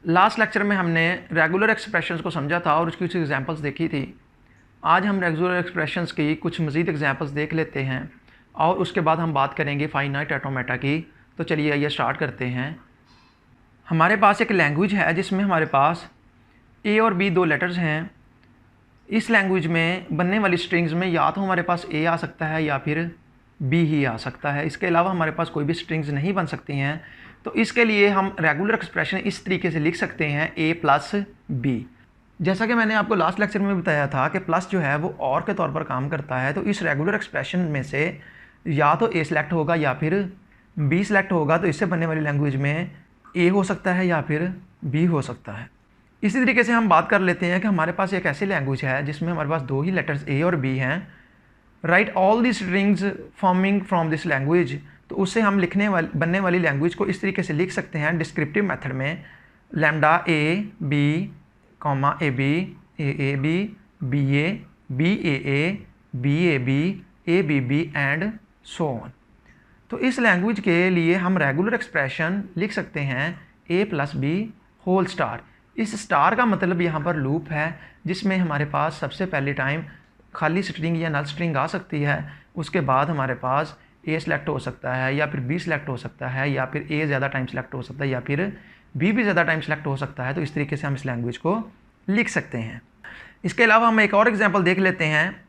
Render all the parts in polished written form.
Last lecture में हमने regular expressions को समझा था और उसकी कुछ एग्जांपल्स देखी थी। आज हम रेगुलर एक्सप्रेशंस की कुछ मज़ीद एग्जांपल्स देख लेते हैं और उसके बाद हम बात करेंगे फाइनाइट ऑटोमेटा की। तो चलिए आइए स्टार्ट करते हैं। हमारे पास एक लैंग्वेज है जिसमें हमारे पास ए और बी दो लेटर्स हैं। इस लैंग्वेज में बनने वाली स्ट्रिंग्स में या तो हमारे पास ए आ सकता है या फिर बी ही आ सकता है। इसके अलावा हमारे पास कोई भी स्ट्रिंग्स नहीं बन सकती हैं। तो इसके लिए हम रेगुलर एक्सप्रेशन इस तरीके से लिख सकते हैं ए प्लस बी। जैसा कि मैंने आपको लास्ट लेक्चर में बताया था कि प्लस जो है वो और के तौर पर काम करता है। तो इस रेगुलर एक्सप्रेशन में से या तो ए सिलेक्ट होगा या फिर बी सिलेक्ट होगा। तो इससे बनने वाली लैंग्वेज में ए हो सकता है या फिर बी हो सकता है। इसी तरीके से हम बात कर लेते हैं कि हमारे पास एक ऐसी लैंग्वेज है जिसमें हमारे पास दो ही लेटर्स ए और बी हैं। Right all the strings forming from this language. तो उससे हम बनने वाली लैंग्वेज को इस तरीके से लिख सकते हैं डिस्क्रिप्टिव मेथड में। Lambda a b comma a b a b and so on. तो इस लैंग्वेज के लिए हम रेगुलर एक्सप्रेशन लिख सकते हैं A plus B whole star. इस स्टार का मतलब यहाँ पर लूप है जिसमें हमारे पास सबसे पहले टाइम खाली स्ट्रिंग या नल स्ट्रिंग आ सकती है। उसके बाद हमारे पास ए सिलेक्ट हो सकता है या फिर बी सिलेक्ट हो सकता है या फिर ए ज़्यादा टाइम सिलेक्ट हो सकता है या फिर बी भी ज़्यादा टाइम सिलेक्ट हो सकता है। तो इस तरीके से हम इस लैंग्वेज को लिख सकते हैं। इसके अलावा हम एक और एग्जांपल देख लेते हैं।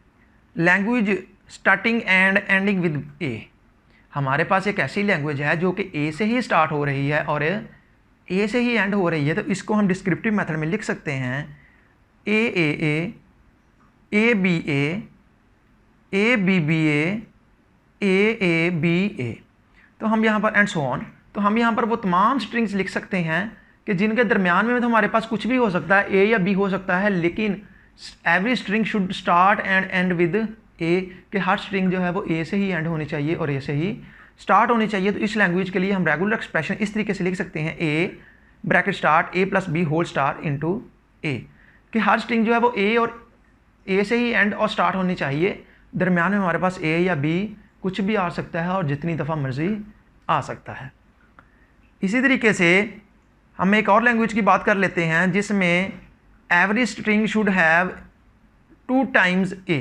Language starting and ending with a. हमारे पास एक ऐसी लैंग्वेज है जो कि ए से ही स्टार्ट हो रही है और ए से ही एंड हो रही है। तो इसको हम डिस्क्रिप्टिव मेथड में लिख सकते हैं ए बी ए। तो हम यहाँ पर एंड सो ऑन। तो हम यहाँ पर वो तमाम स्ट्रिंग्स लिख सकते हैं कि जिनके दरमियान में तो हमारे पास कुछ भी हो सकता है, ए या बी हो सकता है, लेकिन every string should start and end with ए। कि हर स्ट्रिंग जो है वो ए से ही एंड होनी चाहिए और ए से ही स्टार्ट होनी चाहिए। तो इस लैंग्वेज के लिए हम रेगुलर एक्सप्रेशन इस तरीके से लिख सकते हैं a bracket start a plus B whole star into ए। कि हर स्ट्रिंग जो है वो ए और ए से ही एंड और स्टार्ट होनी चाहिए। दरमियान में हमारे पास ए या बी कुछ भी आ सकता है और जितनी दफ़ा मर्जी आ सकता है। इसी तरीके से हम एक और लैंग्वेज की बात कर लेते हैं जिसमें every string should have 2 times a.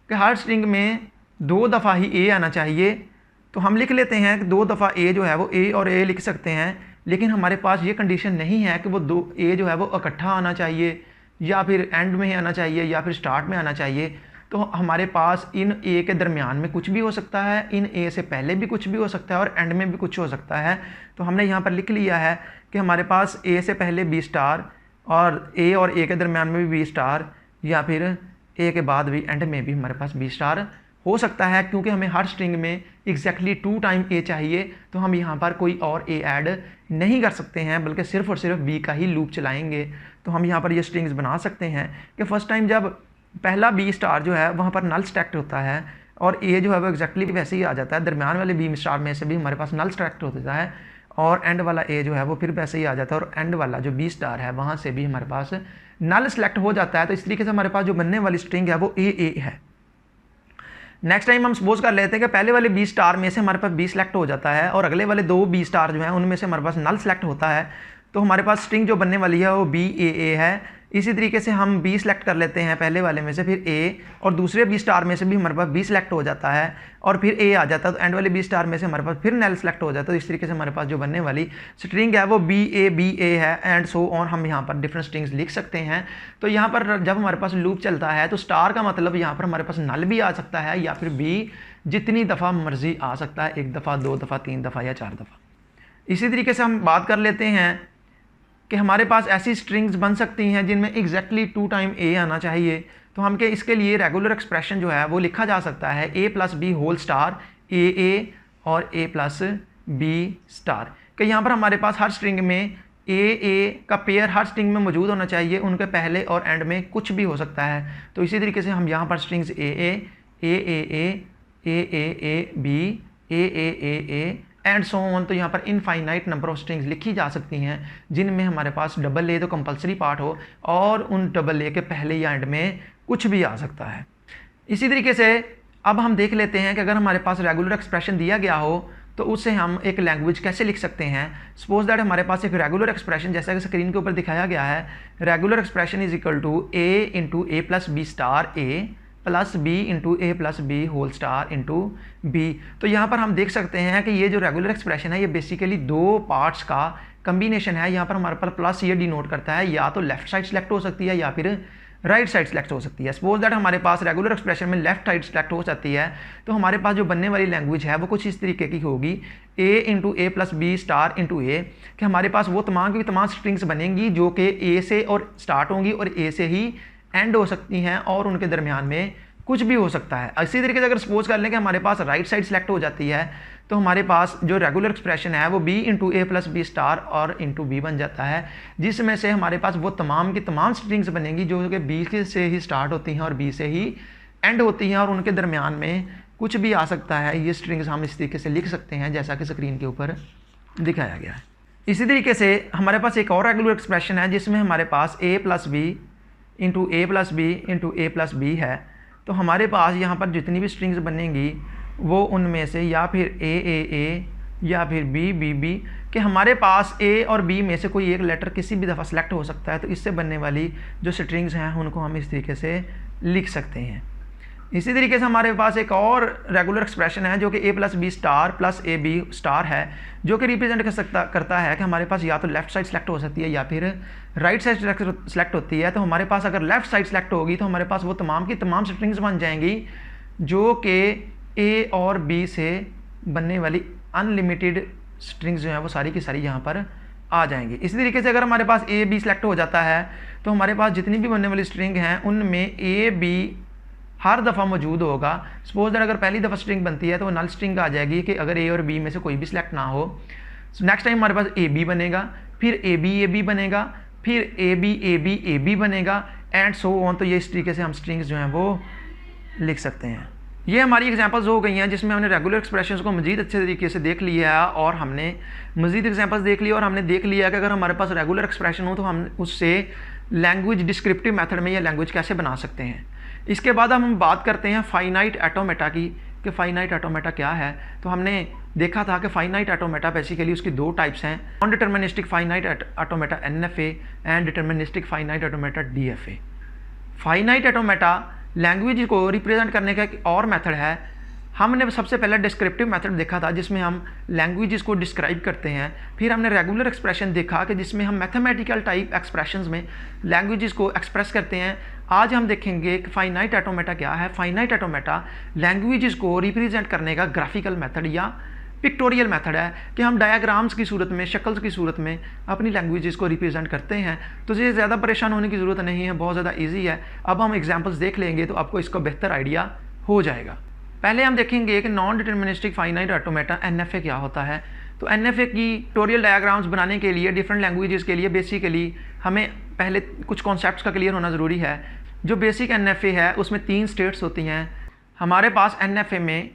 कि हर स्ट्रिंग में 2 दफ़ा ही ए आना चाहिए। तो हम लिख लेते हैं कि 2 दफ़ा ए जो है वो ए और ए लिख सकते हैं, लेकिन हमारे पास ये कंडीशन नहीं है कि वो 2 ए जो है वो इकट्ठा आना चाहिए या फिर एंड में ही आना चाहिए या फिर स्टार्ट में आना चाहिए। तो हमारे पास इन ए के दरमियान में कुछ भी हो सकता है, इन ए से पहले भी कुछ भी हो सकता है और एंड में भी कुछ हो सकता है। तो हमने यहाँ पर लिख लिया है कि हमारे पास ए से पहले बी स्टार और ए के दरमियान में भी बी स्टार या फिर ए के बाद भी एंड में भी हमारे पास बी स्टार हो सकता है। क्योंकि हमें हर स्ट्रिंग में एग्जैक्टली 2 टाइम ए चाहिए, तो हम यहाँ पर कोई और ए ऐड नहीं कर सकते हैं, बल्कि सिर्फ और सिर्फ बी का ही लूप चलाएंगे। तो हम यहाँ पर ये स्ट्रिंग्स बना सकते हैं कि फर्स्ट टाइम जब पहला बी स्टार जो है वहाँ पर नल स्टैक्ट होता है और ए जो है वो एग्जैक्टली वैसे ही आ जाता है। दरमियान वाले बी स्टार में से भी हमारे पास नल स्टैक्ट होता है और एंड वाला ए जो है वो फिर वैसे ही आ जाता है और एंड वाला जो बी स्टार है वहाँ से भी हमारे पास नल सेलेक्ट हो जाता है। तो इस तरीके से हमारे पास जो बनने वाली स्ट्रिंग है वो ए है। नेक्स्ट टाइम हम सपोज कर लेते हैं कि पहले वाले बी स्टार में से हमारे पास बी सिलेक्ट हो जाता है और अगले वाले 2 बी स्टार जो हैं उनमें से हमारे पास नल सेलेक्ट होता है। तो हमारे पास स्ट्रिंग जो बनने वाली है वो बी ए है। इसी तरीके से हम बी सिलेक्ट कर लेते हैं पहले वाले में से, फिर ए और दूसरे बी स्टार में से भी हमारे पास बी सिलेक्ट हो जाता है और फिर ए आ जाता है। तो एंड वाले बी स्टार में से हमारे पास फिर नल सेलेक्ट हो जाता है। तो इस तरीके से हमारे पास जो बनने वाली स्ट्रिंग है वो बी ए है एंड सो ऑन। हम यहाँ पर डिफरेंट स्ट्रिंग्स लिख सकते हैं। तो यहाँ पर जब हमारे पास लूप चलता है तो स्टार का मतलब यहाँ पर हमारे पास नल भी आ सकता है या फिर बी जितनी दफ़ा मर्जी आ सकता है, 1 दफ़ा 2 दफ़ा 3 दफ़ा या 4 दफ़ा। इसी तरीके से हम बात कर लेते हैं कि हमारे पास ऐसी स्ट्रिंग्स बन सकती हैं जिनमें एग्जैक्टली 2 टाइम ए आना चाहिए। तो हम के इसके लिए रेगुलर एक्सप्रेशन जो है वो लिखा जा सकता है ए प्लस बी होल स्टार ए और ए प्लस बी स्टार। कि यहाँ पर हमारे पास हर स्ट्रिंग में ए का पेयर हर स्ट्रिंग में मौजूद होना चाहिए, उनके पहले और एंड में कुछ भी हो सकता है। तो इसी तरीके से हम यहाँ पर strings A and so on. तो यहाँ पर इनफाइनाइट नंबर ऑफ स्ट्रिंग्स लिखी जा सकती हैं जिनमें हमारे पास डबल ए तो कंपलसरी पार्ट हो और उन डबल ए के पहले या एंड में कुछ भी आ सकता है। इसी तरीके से अब हम देख लेते हैं कि अगर हमारे पास रेगुलर एक्सप्रेशन दिया गया हो तो उससे हम एक लैंग्वेज कैसे लिख सकते हैं। सपोज दैट हमारे पास एक रेगुलर एक्सप्रेशन, जैसा कि स्क्रीन के ऊपर दिखाया गया है, regular expression is equal to a into A plus B star a plus B into A plus B whole star into B. तो यहाँ पर हम देख सकते हैं कि ये जो रेगुलर एक्सप्रेशन है ये बेसिकली दो पार्ट्स का कम्बिनेशन है। यहाँ पर हमारे पास प्लस ये डिनोट करता है या तो लेफ्ट साइड सेलेक्ट हो सकती है या फिर राइट साइड सेलेक्ट हो सकती है। सपोज दैट हमारे पास रेगुलर एक्सप्रेशन में लेफ्ट साइड सेलेक्ट हो जाती है, तो हमारे पास जो बनने वाली लैंग्वेज है वो कुछ इस तरीके की होगी, a into A plus B star into ए, कि हमारे पास वो तमाम की तमाम स्ट्रिंग्स बनेंगी जो कि a से और स्टार्ट होंगी और a से ही एंड हो सकती हैं और उनके दरमियान में कुछ भी हो सकता है। इसी तरीके से अगर सपोज कर लें कि हमारे पास राइट साइड सेलेक्ट हो जाती है, तो हमारे पास जो रेगुलर एक्सप्रेशन है वो b इंटू ए प्लस बी स्टार और इंटू बी बन जाता है, जिसमें से हमारे पास वो तमाम की तमाम स्ट्रिंग्स बनेंगी जो कि b से ही स्टार्ट होती हैं और b से ही एंड होती हैं और उनके दरमियान में कुछ भी आ सकता है। ये स्ट्रिंग्स हम इस तरीके से लिख सकते हैं जैसा कि स्क्रीन के ऊपर दिखाया गया है। इसी तरीके से हमारे पास एक और रेगुलर एक्सप्रेशन है जिसमें हमारे पास a plus B into A plus B into A plus b है। तो हमारे पास यहाँ पर जितनी भी स्ट्रिंग्स बनेंगी वो उनमें से या फिर ए या फिर बी कि हमारे पास ए और बी में से कोई एक लेटर किसी भी दफ़ा सेलेक्ट हो सकता है। तो इससे बनने वाली जो स्ट्रिंग्स हैं उनको हम इस तरीके से लिख सकते हैं। इसी तरीके से हमारे पास एक और रेगुलर एक्सप्रेशन है जो कि A plus B star plus A B star है, जो कि रिप्रेजेंट करता है कि हमारे पास या तो लेफ्ट साइड सेलेक्ट हो सकती है या फिर राइट साइड सेलेक्ट होती है। तो हमारे पास अगर लेफ्ट साइड सेलेक्ट होगी तो हमारे पास वो तमाम की तमाम स्ट्रिंग्स बन जाएंगी जो कि ए और बी से बनने वाली अनलिमिटेड स्ट्रिंग्स जो हैं वो सारी की सारी यहाँ पर आ जाएंगी। इसी तरीके से अगर हमारे पास ए बी सेलेक्ट हो जाता है तो हमारे पास जितनी भी बनने वाली स्ट्रिंग हैं उनमें ए बी हर दफ़ा मौजूद होगा। सपोज दैट अगर पहली दफ़ा स्ट्रिंग बनती है तो वो नल स्ट्रिंग आ जाएगी कि अगर ए और बी में से कोई भी सिलेक्ट ना हो। नेक्स्ट टाइम हमारे पास ए बी बनेगा, फिर ए बी बनेगा, फिर ए बी बनेगा एंड सो ऑन। तो ये इस तरीके से हम स्ट्रिंग्स जो हैं वो लिख सकते हैं। ये हमारी एग्जांपल्स हो गई हैं जिसमें हमने रेगुलर एक्सप्रेशंस को मज़ीद अच्छे तरीके से देख लिया है और हमने मज़ीद एग्जांपल्स देख लिया और हमने देख लिया कि अगर हमारे पास रेगुलर एक्सप्रेशन हो तो हम उससे लैंग्वेज डिस्क्रिप्टिव मेथड में या लैंग्वेज कैसे बना सकते हैं। इसके बाद हम बात करते हैं फाइनाइट ऑटोमेटा की कि फाइनाइट ऑटोमेटा क्या है। तो हमने देखा था कि फाइनाइट ऑटोमेटा बेसिकली उसकी दो टाइप्स हैं, non deterministic finite automata NFA and deterministic finite automata DFA। Finite automata language को रिप्रेजेंट करने का एक और मेथड है। हमने सबसे पहले डिस्क्रिप्टिव मेथड देखा था जिसमें हम लैंग्वेजेस को डिस्क्राइब करते हैं, फिर हमने रेगुलर एक्सप्रेशन देखा कि जिसमें हम मैथमेटिकल टाइप एक्सप्रेशंस में लैंग्वेजेस को एक्सप्रेस करते हैं। आज हम देखेंगे कि फाइनाइट ऑटोमेटा क्या है। फाइनाइट ऑटोमेटा लैंग्वेजेस को रिप्रेजेंट करने का ग्राफिकल मेथड या पिक्टोरियल मेथड है कि हम डायग्राम्स की सूरत में, शक्ल्स की सूरत में अपनी लैंग्वेजेस को रिप्रेजेंट करते हैं। तो ये ज़्यादा परेशान होने की ज़रूरत नहीं है, बहुत ज़्यादा ईजी है। अब हम एग्जाम्पल्स देख लेंगे तो आपको इसका बेहतर आइडिया हो जाएगा। पहले हम देखेंगे कि non deterministic finite automata NFA क्या होता है। तो NFA की पिक्टोरियल डायग्राम्स बनाने के लिए डिफरेंट लैंग्वेजेस के लिए बेसिकली हमें पहले कुछ कॉन्सेप्ट्स का क्लियर होना ज़रूरी है। जो बेसिक NFA है उसमें 3 स्टेट्स होती हैं। हमारे पास NFA में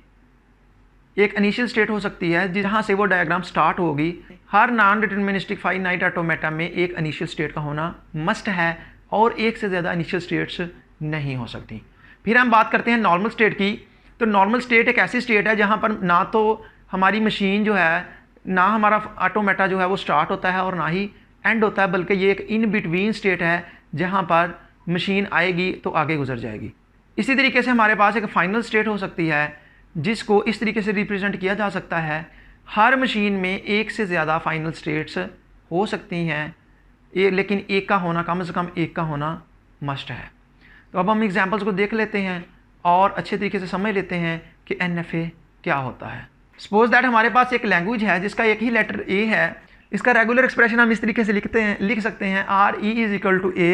एक इनिशियल स्टेट हो सकती है जहाँ से वो डायग्राम स्टार्ट होगी। हर नॉन डिटर्मिनिस्टिक फाइनाइट ऑटोमेटा में एक इनिशियल स्टेट का होना मस्ट है और एक से ज़्यादा इनिशियल स्टेट्स नहीं हो सकती। फिर हम बात करते हैं नॉर्मल स्टेट की। तो नॉर्मल स्टेट एक ऐसी स्टेट है जहाँ पर ना तो हमारी मशीन जो है, ना हमारा ऑटोमेटा जो है वो स्टार्ट होता है और ना ही एंड होता है, बल्कि ये एक इन बिटवीन स्टेट है जहाँ पर मशीन आएगी तो आगे गुजर जाएगी। इसी तरीके से हमारे पास एक फाइनल स्टेट हो सकती है जिसको इस तरीके से रिप्रेजेंट किया जा सकता है। हर मशीन में एक से ज़्यादा फाइनल स्टेट्स हो सकती हैं, लेकिन एक का होना, कम से कम एक का होना मस्ट है। तो अब हम एग्जांपल्स को देख लेते हैं और अच्छे तरीके से समझ लेते हैं कि NFA क्या होता है। सपोज दैट हमारे पास एक लैंग्वेज है जिसका एक ही लेटर A है। इसका रेगुलर एक्सप्रेशन हम इस तरीके से लिख सकते हैं RE is equal to A।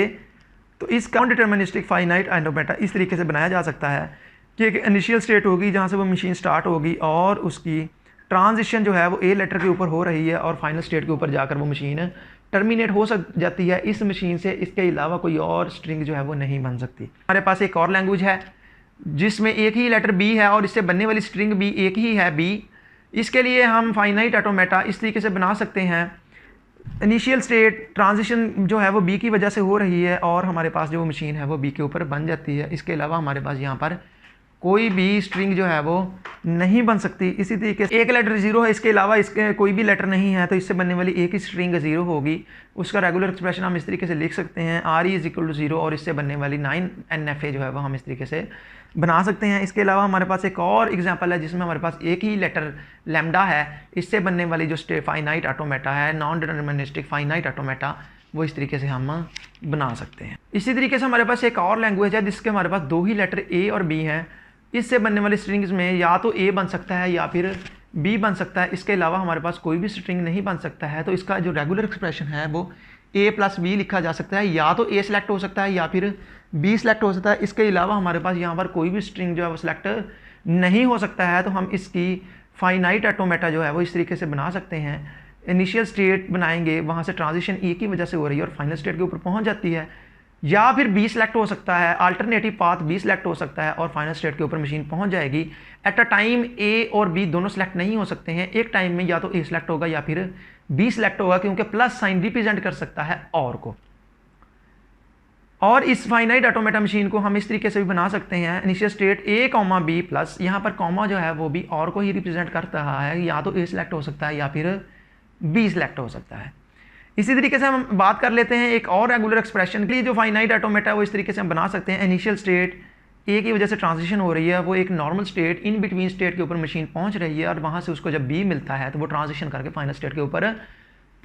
तो इसका नॉन डिटर्मिनिस्टिक फाइनाइट ऑटोमेटा इस तरीके से बनाया जा सकता है कि एक इनिशियल स्टेट होगी जहाँ से वो मशीन स्टार्ट होगी और उसकी ट्रांजिशन जो है वो A लेटर के ऊपर हो रही है और फाइनल स्टेट के ऊपर जाकर वो मशीन टर्मिनेट हो जाती है। इस मशीन से इसके अलावा कोई और स्ट्रिंग जो है वो नहीं बन सकती। हमारे पास एक और लैंग्वेज है जिसमें एक ही लेटर B है और इससे बनने वाली स्ट्रिंग भी एक ही है B। इसके लिए हम फाइनाइट ऑटोमेटा इस तरीके से बना सकते हैं, इनिशियल स्टेट ट्रांजिशन जो है वो B की वजह से हो रही है और हमारे पास जो मशीन है वो B के ऊपर बन जाती है। इसके अलावा हमारे पास यहाँ पर कोई भी स्ट्रिंग जो है वो नहीं बन सकती। इसी तरीके से एक लेटर ज़ीरो है, इसके अलावा इसके कोई भी लेटर नहीं है, तो इससे बनने वाली एक ही स्ट्रिंग ज़ीरो होगी। उसका रेगुलर एक्सप्रेशन हम इस तरीके से लिख सकते हैं, RE इज इक्वल टू 0, और इससे बनने वाली 9NFA जो है वो हम इस तरीके से बना सकते हैं। इसके अलावा हमारे पास एक और एग्जांपल है जिसमें हमारे पास एक ही लेटर लैम्डा है, इससे बनने वाली जो फाइनाइट ऑटोमेटा है, नॉन डिटरमिनिस्टिक फाइनाइट ऑटोमेटा, वो इस तरीके से हम बना सकते हैं। इसी तरीके से हमारे पास एक और लैंग्वेज है जिसके हमारे पास दो ही लेटर A और B हैं। इससे बनने वाली स्ट्रिंग्स में या तो A बन सकता है या फिर B बन सकता है, इसके अलावा हमारे पास कोई भी स्ट्रिंग नहीं बन सकता है। तो इसका जो रेगुलर एक्सप्रेशन है वो A प्लस B लिखा जा सकता है, या तो A सिलेक्ट हो सकता है या फिर B सिलेक्ट हो सकता है। इसके अलावा हमारे पास यहाँ पर कोई भी स्ट्रिंग जो है वो सिलेक्ट नहीं हो सकता है। तो हम इसकी फाइनाइट ऑटोमेटा जो है वो इस तरीके से बना सकते हैं। इनिशियल स्टेट बनाएंगे, वहाँ से ट्रांजिशन ए की वजह से हो रही है और फाइनल स्टेट के ऊपर पहुँच जाती है, या फिर बी सिलेक्ट हो सकता है, अल्टरनेटिव पाथ बी सिलेक्ट हो सकता है और फाइनल स्टेट के ऊपर मशीन पहुँच जाएगी। एट अ टाइम ए और बी दोनों सेलेक्ट नहीं हो सकते हैं, एक टाइम में या तो ए सिलेक्ट होगा या फिर बी सिलेक्ट होगा, क्योंकि प्लस साइन रिप्रेजेंट कर सकता है और को। और इस फाइनाइट ऑटोमेटा मशीन को हम इस तरीके से भी बना सकते हैं, initial state A comma B plus, यहाँ पर कॉमा जो है वो भी और को ही रिप्रेजेंट कर रहा है, या तो ए सिलेक्ट हो सकता है या फिर बी सिलेक्ट हो सकता है। इसी तरीके से हम बात कर लेते हैं एक और रेगुलर एक्सप्रेशन के लिए जो फाइनाइट ऑटोमेटा है, वो इस तरीके से हम बना सकते हैं। इनिशियल स्टेट ए की वजह से ट्रांजिशन हो रही है, वो एक normal state in between state के ऊपर मशीन पहुंच रही है, और वहाँ से उसको जब बी मिलता है तो वो ट्रांजिशन करके फाइनल स्टेट के ऊपर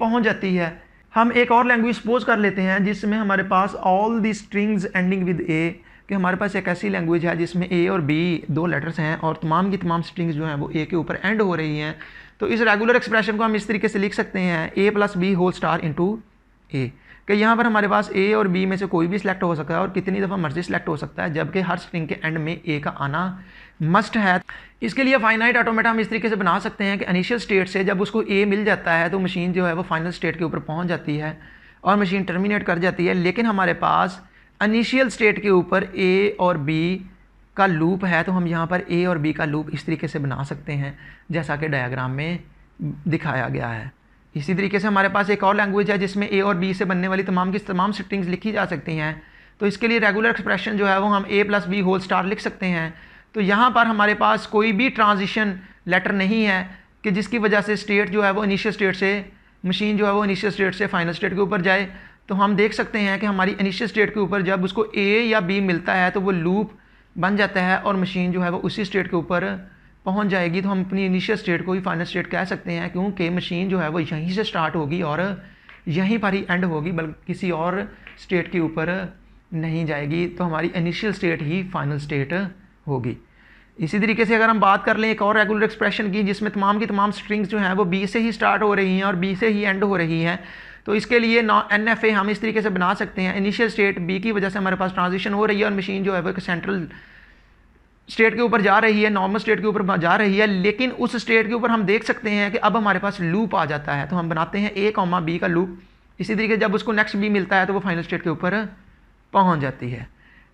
पहुंच जाती है। हम एक और लैंग्वेज सपोज कर लेते हैं जिसमें हमारे पास all the strings ending with ए, कि हमारे पास एक ऐसी लैंग्वेज है जिसमें ए और बी दो लेटर्स हैं और तमाम की तमाम स्ट्रिंग्स जो हैं वो ए के ऊपर एंड हो रही हैं। तो इस रेगुलर एक्सप्रेशन को हम इस तरीके से लिख सकते हैं, A plus B whole star into ए, कि यहाँ पर हमारे पास ए और बी में से कोई भी सिलेक्ट हो सकता है और कितनी दफ़ा मर्जी सिलेक्ट हो सकता है, जबकि हर स्ट्रिंग के एंड में ए का आना मस्ट है। इसके लिए फाइनाइट ऑटोमेटा हम इस तरीके से बना सकते हैं कि इनिशियल स्टेट से जब उसको ए मिल जाता है तो मशीन जो है वो फाइनल स्टेट के ऊपर पहुँच जाती है और मशीन टर्मिनेट कर जाती है। लेकिन हमारे पास इनिशियल स्टेट के ऊपर ए और बी का लूप है, तो हम यहाँ पर ए और बी का लूप इस तरीके से बना सकते हैं जैसा कि डायग्राम में दिखाया गया है। इसी तरीके से हमारे पास एक और लैंग्वेज है जिसमें ए और बी से बनने वाली तमाम की तमाम स्ट्रिंग्स लिखी जा सकती हैं। तो इसके लिए रेगुलर एक्सप्रेशन जो है वो हम ए प्लस बी होल स्टार लिख सकते हैं। तो यहाँ पर हमारे पास कोई भी ट्रांजिशन लेटर नहीं है कि जिसकी वजह से स्टेट जो है वो इनिशियल स्टेट से मशीन जो है वो इनिशियल स्टेट से फाइनल स्टेट के ऊपर जाए। तो हम देख सकते हैं कि हमारी इनिशियल स्टेट के ऊपर जब उसको ए या बी मिलता है तो वो लूप बन जाता है और मशीन जो है वो उसी स्टेट के ऊपर पहुंच जाएगी। तो हम अपनी इनिशियल स्टेट को ही फाइनल स्टेट कह सकते हैं, क्योंकि मशीन जो है वो यहीं से स्टार्ट होगी और यहीं पर ही एंड होगी, बल्कि किसी और स्टेट के ऊपर नहीं जाएगी। तो हमारी इनिशियल स्टेट ही फाइनल स्टेट होगी। इसी तरीके से अगर हम बात कर लें एक और रेगुलर एक्सप्रेशन की जिसमें तमाम की तमाम स्ट्रिंग्स जो हैं वो बी से ही स्टार्ट हो रही हैं और बी से ही एंड हो रही हैं, तो इसके लिए NFA हम इस तरीके से बना सकते हैं। इनिशियल स्टेट बी की वजह से हमारे पास ट्रांजिशन हो रही है और मशीन जो है वो एक सेंट्रल स्टेट के ऊपर जा रही है, नॉर्मल स्टेट के ऊपर जा रही है, लेकिन उस स्टेट के ऊपर हम देख सकते हैं कि अब हमारे पास लूप आ जाता है। तो हम बनाते हैं ए कॉमा बी का लूप। इसी तरीके से जब उसको नेक्स्ट बी मिलता है तो वो फाइनल स्टेट के ऊपर पहुंच जाती है।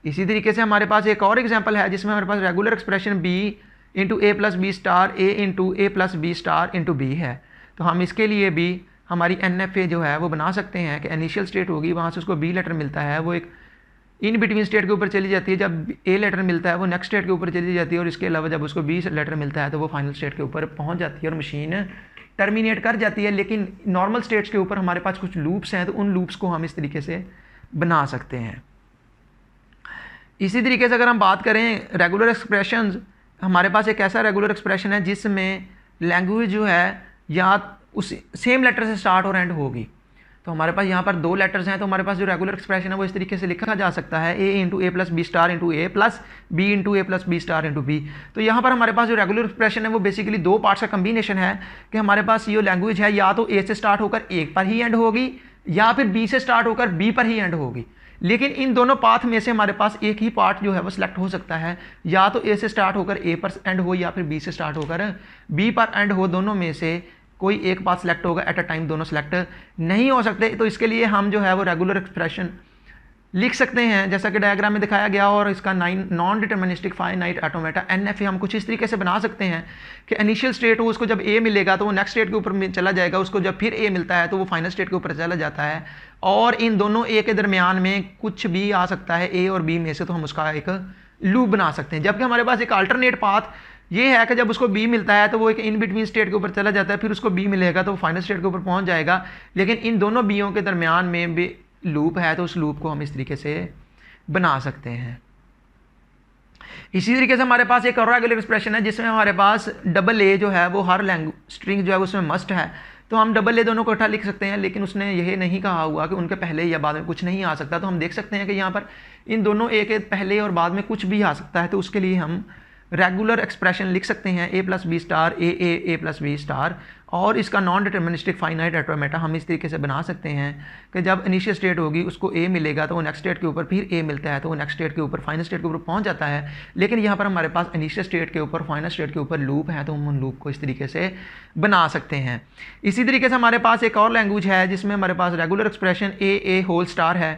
इसी तरीके से हमारे पास एक और एग्जांपल है जिसमें हमारे पास regular expression B into A plus B star A into A plus B star into B है। तो हम इसके लिए भी हमारी NFA जो है वो बना सकते हैं कि इनिशियल स्टेट होगी, वहाँ से उसको बी लेटर मिलता है, वो एक इन बिटवीन स्टेट के ऊपर चली जाती है। जब ए लेटर मिलता है वो नेक्स्ट स्टेट के ऊपर चली जाती है और इसके अलावा जब उसको बी लेटर मिलता है तो वो फाइनल स्टेट के ऊपर पहुंच जाती है और मशीन टर्मिनेट कर जाती है। लेकिन नॉर्मल स्टेट्स के ऊपर हमारे पास कुछ लूप्स हैं, तो उन लूप्स को हम इस तरीके से बना सकते हैं। इसी तरीके से अगर हम बात करें रेगुलर एक्सप्रेशंस, हमारे पास एक ऐसा रेगुलर एक्सप्रेशन है जिसमें लैंग्वेज जो है या उस सेम लेटर से स्टार्ट और एंड होगी। तो हमारे पास यहाँ पर दो लेटर्स हैं, तो हमारे पास जो रेगुलर एक्सप्रेशन है वो इस तरीके से लिखा जा सकता है, A into A plus B star into A plus B into A plus B star into B. तो यहाँ पर हमारे पास जो रेगुलर एक्सप्रेशन है वो बेसिकली दो पार्ट्स का कम्बिनेशन है कि हमारे पास ये लैंग्वेज है या तो ए से स्टार्ट होकर ए पर ही एंड होगी या फिर बी से स्टार्ट होकर बी पर ही एंड होगी। लेकिन इन दोनों पाथ में से हमारे पास एक ही पार्ट जो है वो सिलेक्ट हो सकता है, या तो ए से स्टार्ट होकर ए पर एंड हो या फिर बी से स्टार्ट होकर बी पर एंड हो। दोनों में से कोई एक पाथ सिलेक्ट होगा, एट अ टाइम दोनों सिलेक्ट नहीं हो सकते। तो इसके लिए हम जो है वो रेगुलर एक्सप्रेशन लिख सकते हैं जैसा कि डायग्राम में दिखाया गया, और इसका non deterministic finite automata NFA हम कुछ इस तरीके से बना सकते हैं कि इनिशियल स्टेट हो, उसको जब ए मिलेगा तो वो नेक्स्ट स्टेट के ऊपर चला जाएगा, उसको जब फिर ए मिलता है तो वो फाइनल स्टेट के ऊपर चला जाता है, और इन दोनों ए के दरमियान में कुछ भी आ सकता है ए और बी में से, तो हम उसका एक लूप बना सकते हैं। जबकि हमारे पास एक अल्टरनेट पाथ ये है कि जब उसको बी मिलता है तो वो एक इन बिटवीन स्टेट के ऊपर चला जाता है, फिर उसको बी मिलेगा तो वो फाइनल स्टेट के ऊपर पहुंच जाएगा। लेकिन इन दोनों बीओं के दरमियान में भी लूप है, तो उस लूप को हम इस तरीके से बना सकते हैं। इसी तरीके से हमारे पास एक और रेगुलर एक्सप्रेशन है जिसमें हमारे पास डबल ए जो है वो हर स्ट्रिंग जो है उसमें मस्ट है, तो हम डबल ए दोनों को इकट्ठा लिख सकते हैं। लेकिन उसने यह नहीं कहा हुआ कि उनके पहले या बाद में कुछ नहीं आ सकता, तो हम देख सकते हैं कि यहाँ पर इन दोनों ए के पहले और बाद में कुछ भी आ सकता है। तो उसके लिए हम रेगुलर एक्सप्रेशन लिख सकते हैं A plus B star a plus B star, और इसका नॉन डिटर्मिनिस्टिक फाइनाइट ऑटोमेटा हम इस तरीके से बना सकते हैं कि जब इनिशियल स्टेट होगी उसको ए मिलेगा तो वो नेक्स्ट स्टेट के ऊपर फिर ए मिलता है, तो वो नेक्स्ट स्टेट के ऊपर फाइनल स्टेट के ऊपर पहुंच जाता है। लेकिन यहाँ पर हमारे पास इनिशियल स्टेट के ऊपर फाइनल स्टेट के ऊपर लूप है, तो हम उन लूप को इस तरीके से बना सकते हैं। इसी तरीके से हमारे पास एक और लैंग्वेज है जिसमें हमारे पास regular expression a whole star है।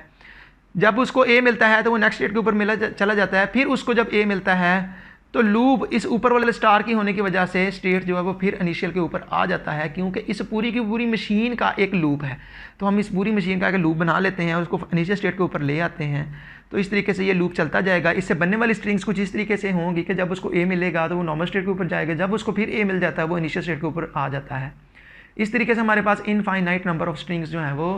जब उसको ए मिलता है तो वो नेक्स्ट स्टेट के ऊपर चला जाता है, फिर उसको जब ए मिलता है तो लूप इस ऊपर वाले स्टार की होने की वजह से स्टेट जो है वो फिर इनिशियल के ऊपर आ जाता है, क्योंकि इस पूरी की पूरी मशीन का एक लूप है। तो हम इस पूरी मशीन का एक लूप बना लेते हैं और उसको इनिशियल स्टेट के ऊपर ले आते हैं। तो इस तरीके से ये लूप चलता जाएगा। इससे बनने वाली स्ट्रिंग्स कुछ इस तरीके से होंगी कि जब उसको ए मिलेगा तो वो नॉर्मल स्टेट के ऊपर जाएगा, जब उसको फिर ए मिल जाता है वो इनिशियल स्टेट के ऊपर आ जाता है। इस तरीके से हमारे पास इनफाइनाइट नंबर ऑफ स्ट्रिंग्स जो हैं वो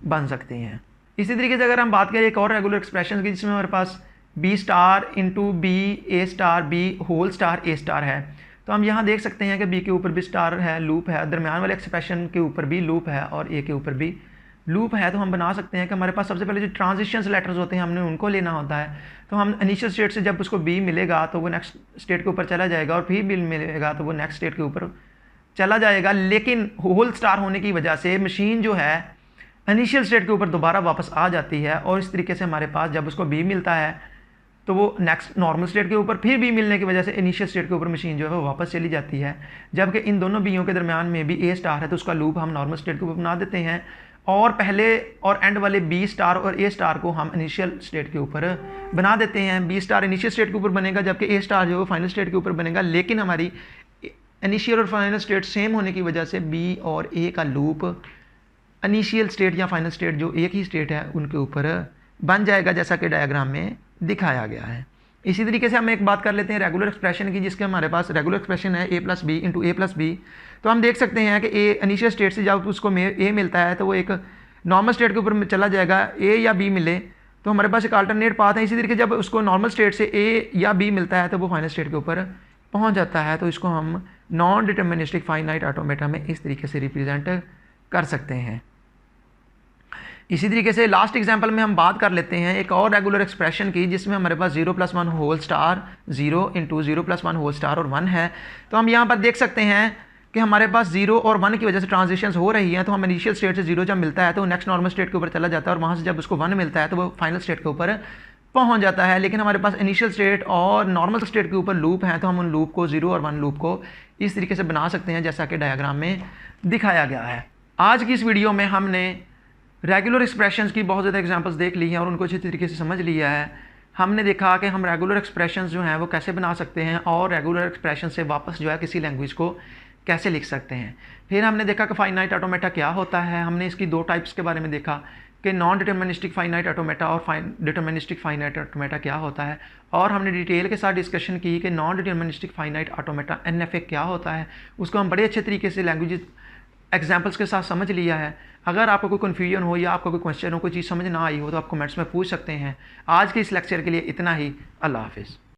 बन सकती हैं। इसी तरीके से अगर हम बात करें एक और रेगुलर एक्सप्रेशन की जिसमें हमारे पास बी स्टार इंटू बी ए स्टार बी होल स्टार ए स्टार है, तो हम यहाँ देख सकते हैं कि बी के ऊपर भी स्टार है, लूप है, दरमियान वाले एक्सप्रेशन के ऊपर भी लूप है और ए के ऊपर भी लूप है। तो हम बना सकते हैं कि हमारे पास सबसे पहले जो ट्रांजिशंस लेटर्स होते हैं हमने उनको लेना होता है। तो हम इनिशियल स्टेट से जब उसको बी मिलेगा तो वो नेक्स्ट स्टेट के ऊपर चला जाएगा, और फिर बी मिलेगा तो वो नेक्स्ट स्टेट के ऊपर चला जाएगा। लेकिन होल स्टार होने की वजह से मशीन जो है इनिशियल स्टेट के ऊपर दोबारा वापस आ जाती है, और इस तरीके से हमारे पास जब उसको बी मिलता है तो वो नेक्स्ट नॉर्मल स्टेट के ऊपर फिर बी मिलने की वजह से इनिशियल स्टेट के ऊपर मशीन जो है वो वापस चली जाती है। जबकि इन दोनों बीओं के दरमियान में भी ए स्टार है, तो उसका लूप हम नॉर्मल स्टेट के ऊपर बना देते हैं, और पहले और एंड वाले बी स्टार और ए स्टार को हम इनिशियल स्टेट के ऊपर बना देते हैं। बी स्टार इनिशियल स्टेट के ऊपर बनेगा जबकि ए स्टार जो है फाइनल स्टेट के ऊपर बनेगा। लेकिन हमारी इनिशियल और फाइनल स्टेट सेम होने की वजह से बी और ए का लूप इनिशियल स्टेट या फाइनल स्टेट जो एक ही स्टेट है उनके ऊपर बन जाएगा, जैसा कि डायग्राम में दिखाया गया है। इसी तरीके से हम एक बात कर लेते हैं रेगुलर एक्सप्रेशन की, जिसके हमारे पास रेगुलर एक्सप्रेशन है ए प्लस बी इंटू ए प्लस बी। तो हम देख सकते हैं कि ए इनिशियल स्टेट से जब उसको ए मिलता है तो वो एक नॉर्मल स्टेट के ऊपर चला जाएगा, ए या बी मिले तो हमारे पास एक अल्टरनेट पाथ है। इसी तरीके जब उसको नॉर्मल स्टेट से ए या बी मिलता है तो वो फाइनल स्टेट के ऊपर पहुँच जाता है। तो इसको हम नॉन डिटर्मिनिस्टिक फाइनाइट ऑटोमेटा में इस तरीके से रिप्रेजेंट कर सकते हैं। इसी तरीके से लास्ट एग्जांपल में हम बात कर लेते हैं एक और रेगुलर एक्सप्रेशन की, जिसमें हमारे पास 0 + 1 whole star 0 into 0 + 1 whole star और 1 है। तो हम यहाँ पर देख सकते हैं कि हमारे पास 0 और 1 की वजह से ट्रांजिशंस हो रही हैं। तो हम इनिशियल स्टेट से 0 जब मिलता है तो नेक्स्ट नॉर्मल स्टेट के ऊपर चला जाता है, और वहाँ से जब उसको 1 मिलता है तो वो फाइनल स्टेट के ऊपर पहुँच जाता है। लेकिन हमारे पास इनिशियल स्टेट और नॉर्मल स्टेट के ऊपर लूप हैं, तो हम उन लूप को 0 और 1 लूप को इस तरीके से बना सकते हैं जैसा कि डायग्राम में दिखाया गया है। आज की इस वीडियो में हमने रेगुलर एक्सप्रेशंस की बहुत ज़्यादा एग्जांपल्स देख ली हैं और उनको अच्छी तरीके से समझ लिया है। हमने देखा कि हम रेगुलर एक्सप्रेशंस जो हैं वो कैसे बना सकते हैं, और रेगुलर एक्सप्रेशन से वापस जो है किसी लैंग्वेज को कैसे लिख सकते हैं। फिर हमने देखा कि फाइनाइट ऑटोमेटा क्या होता है। हमने इसकी 2 टाइप्स के बारे में देखा कि नॉन डिटर्मिनिस्टिक फाइनाइट ऑटोमेटा और डिटर्मिनिस्टिक फाइनाइट ऑटोमेटा क्या होता है, और हमने डिटेल के साथ डिस्कशन की कि non deterministic finite automata NFA क्या होता है। उसको हम बड़े अच्छे तरीके से लैंग्वेज एग्जाम्पल्स के साथ समझ लिया है। अगर आपको कोई कन्फ्यूजन हो या आपको कोई क्वेश्चन हो, कोई चीज़ समझ ना आई हो, तो आप कमेंट्स में पूछ सकते हैं। आज के इस लेक्चर के लिए इतना ही। अल्लाह हाफिज़।